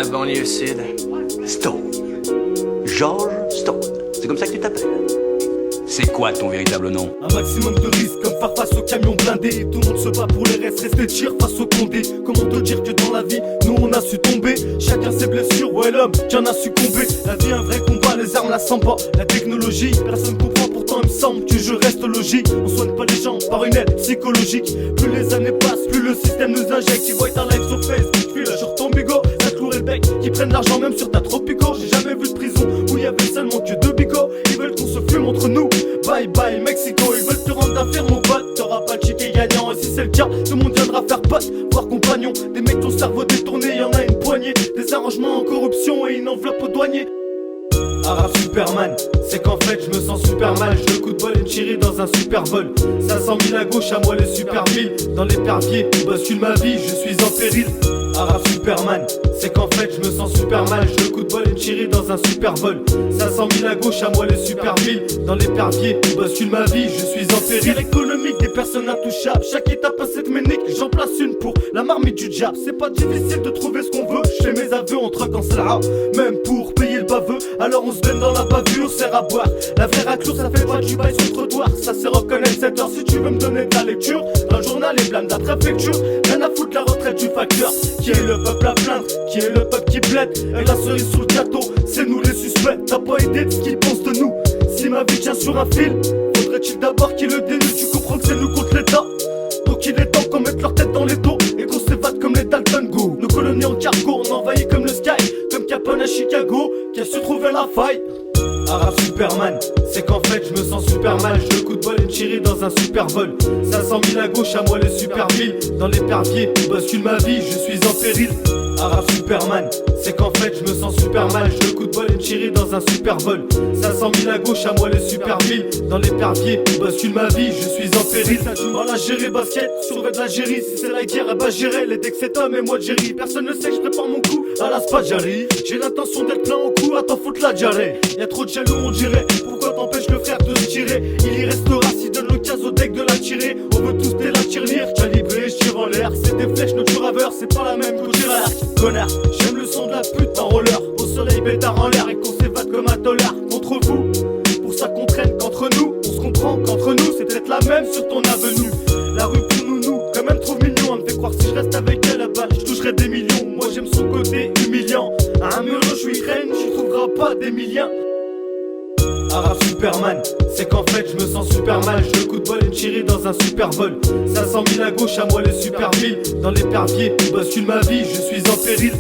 la banlieue sud. Stone. George Stone. C'est comme ça que tu t'appelles. C'est quoi ton véritable nom? Un maximum de risques comme faire face aux camions blindés. Tout le monde se bat pour les restes, rester tir face au Condé. Comment te dire que dans la vie, nous on a su tomber. Chacun ses blessures, ouais l'homme qui en a succombé. La vie un vrai combat, les armes la sentent pas. La technologie, personne comprend, pourtant il me semble que je reste logique. On soigne pas les gens par une aide psychologique. Plus les années passent, plus le système nous injecte. Ils voient ta live sur Facebook, puis là sur ton bigot. Ça te clouerait le bec, qui prennent l'argent même sur ta tropico. J'ai jamais vu de prison où il y avait seulement que deux bigots. Ils veulent qu'on se fume entre nous. Bye bye Mexico, ils veulent te rendre d'affaires mon pote. T'auras pas le chiquet gagnant, et si c'est le cas, tout le monde viendra faire pote, voire compagnon. Des mecs ton cerveau détourné, y'en a une poignée. Des arrangements en corruption et une enveloppe au douanier. Arabe Superman, c'est qu'en fait je me sens super mal. Je coup de bol et une chirée dans un super vol. 500 000 à gauche, à moi les super villes. Dans l'épervier, bascule ma vie, je suis en péril. Arabe Superman, c'est qu'en fait je me sens super mal. Je coup de bol et une chirée dans un super vol. 500 000 à gauche, à moi les super villes. Dans l'épervier, bascule ma vie, je suis en péril. C'est l'économique des personnes intouchables. Chaque étape a cette ménique, j'en place une pour la marmite du diable. C'est pas difficile de trouver ce qu'on veut. Je fais mes aveux, on troque en sera. Même pour payer le baveux, alors on se baigne dans la bavure, sert à boire. La vraie racloure, ça fait pas du bail sur le trottoir. Ça c'est reconnaître cette heure si tu veux me donner de la lecture. Dans le journal, les blâmes de la préfecture. Rien à foutre la retraite du facteur. Qui est le peuple à plaindre, qui est le peuple qui plaide. Et la cerise sous le gâteau, c'est nous les suspects. T'as pas idée de ce qu'ils pensent de nous. Si ma vie tient sur un fil, faudrait-il d'abord qu'ils le dénudent. Tu comprends que c'est nous contre l'État. Donc il est temps qu'on mette leur tête dans les dos et qu'on s'évade comme les Dalton Go. Nos colonies en cargo, on envahit comme le Sky. Comme Capone à Chicago, qui a su trouver la faille. Arabe Superman, c'est qu'en fait je me sens super mal. Je coup de bol et une chirée dans un super vol. 500 000 à gauche, à moi les super villes. Dans l'épervier, bascule ma vie, je suis en péril. Arabe Superman, c'est qu'en fait je me sens super mal. Je coup de bol et une chirée dans un super vol. 500 000 à gauche, à moi les super villes. Dans l'épervier, bascule ma vie, je suis en péril. Dans la gérée basket, survêt de l'Algérie. Si c'est la guerre, bah gérer les decks cet homme et moi de Jerry. Personne ne sait que je prépare mon coup à la Spadjari. J'ai l'intention d'être plein au cou, à t'en foutre la diarrhée. Y'a trop de jaloux on dirait, pourquoi t'empêches le frère de se tirer? Il y restera s'il donne l'occasion au deck de la tirer. On veut tous t'es la tirelire, calibré, je tire en l'air. C'est des flèches, notre turaveur, c'est pas la même qu'au tireur. Connard, j'aime le son de la pute en roller. Au soleil bétard en l'air et qu'on s'évade comme un dollar. Contre vous, pour ça qu'on traîne qu'entre nous. On se comprend qu'entre nous, c'est peut-être la même sur ton avenue. La rue pour nous, quand même trouve mignon. Elle me fait croire si je reste avec elle là-bas, je toucherai des millions. Moi j'aime son côté humiliant. À un mur, je suis Ukraine, j'y trouveras pas des millions. Arabe Superman, c'est qu'en fait je me sens super mal. Je coup de bol et une chirée dans un super vol. 500 000 à gauche, à moi les super villes. Dans l'épervier, bascule ma vie, je suis en péril.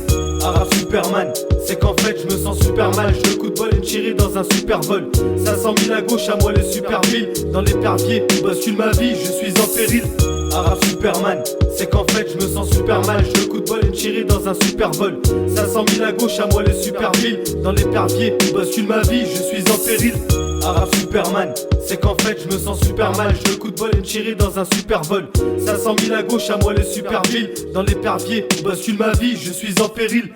Arabe Superman, c'est qu'en fait je me sens super mal. Je coup de bol et une chirée dans un super vol. 500 000 à gauche, à moi les super villes. Dans l'épervier, bascule ma vie, je suis en péril. Arabe Superman, c'est qu'en fait je me sens super mal. Je coup de bol et une chirée dans un super vol. 500 000 à gauche, à moi les super villes. Dans l'épervier, bascule ma vie, je suis en péril. Arabe Superman, c'est qu'en fait je me sens super mal. Je coup de bol et une chirée dans un super vol. 500 000 à gauche, à moi les super villes. Dans l'épervier, bascule ma vie, je suis en péril.